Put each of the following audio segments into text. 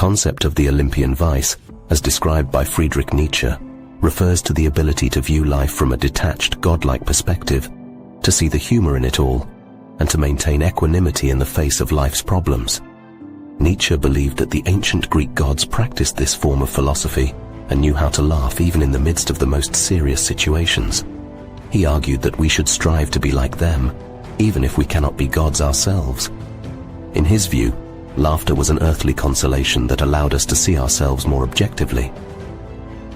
concept of the Olympian vice, as described by Friedrich Nietzsche, refers to the ability to view life from a detached, godlike perspective, to see the humor in it all, and to maintain equanimity in the face of life's problems. Nietzsche believed that the ancient Greek gods practiced this form of philosophy and knew how to laugh even in the midst of the most serious situations. He argued that we should strive to be like them, even if we cannot be gods ourselves. In his view, laughter was an earthly consolation that allowed us to see ourselves more objectively.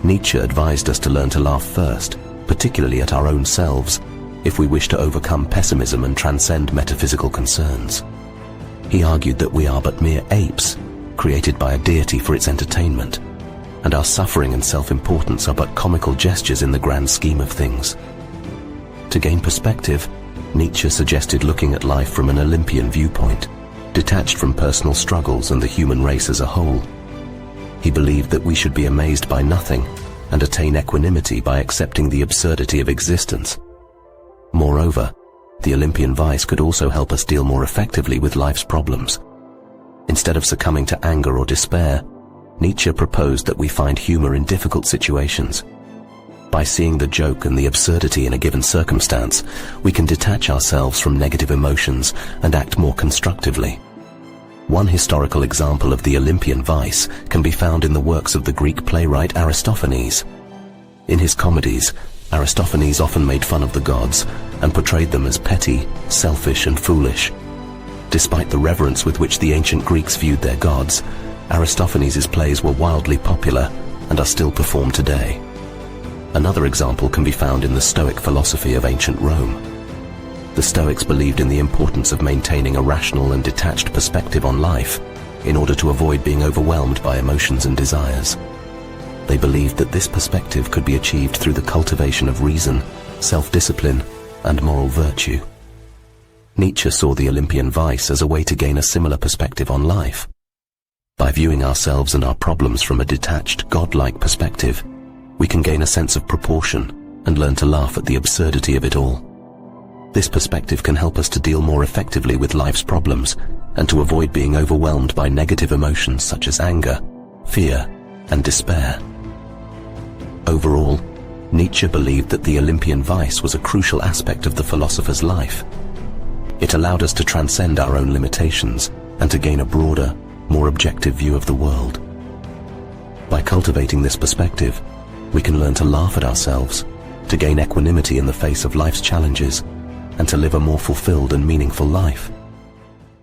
Nietzsche advised us to learn to laugh first, particularly at our own selves, if we wish to overcome pessimism and transcend metaphysical concerns. He argued that we are but mere apes, created by a deity for its entertainment, and our suffering and self-importance are but comical gestures in the grand scheme of things. To gain perspective, Nietzsche suggested looking at life from an Olympian viewpoint, detached from personal struggles and the human race as a whole. He believed that we should be amazed by nothing and attain equanimity by accepting the absurdity of existence. Moreover, the Olympian vice could also help us deal more effectively with life's problems. Instead of succumbing to anger or despair, Nietzsche proposed that we find humor in difficult situations. By seeing the joke and the absurdity in a given circumstance, we can detach ourselves from negative emotions and act more constructively. One historical example of the Olympian vice can be found in the works of the Greek playwright Aristophanes. In his comedies, Aristophanes often made fun of the gods and portrayed them as petty, selfish, and foolish. Despite the reverence with which the ancient Greeks viewed their gods, Aristophanes' plays were wildly popular and are still performed today. Another example can be found in the Stoic philosophy of ancient Rome. The Stoics believed in the importance of maintaining a rational and detached perspective on life in order to avoid being overwhelmed by emotions and desires. They believed that this perspective could be achieved through the cultivation of reason, self-discipline, and moral virtue. Nietzsche saw the Olympian vice as a way to gain a similar perspective on life. By viewing ourselves and our problems from a detached, godlike perspective, we can gain a sense of proportion and learn to laugh at the absurdity of it all. This perspective can help us to deal more effectively with life's problems and to avoid being overwhelmed by negative emotions such as anger, fear, and despair. Overall, Nietzsche believed that the Olympian vice was a crucial aspect of the philosopher's life. It allowed us to transcend our own limitations and to gain a broader, more objective view of the world. By cultivating this perspective, we can learn to laugh at ourselves, to gain equanimity in the face of life's challenges, and to live a more fulfilled and meaningful life.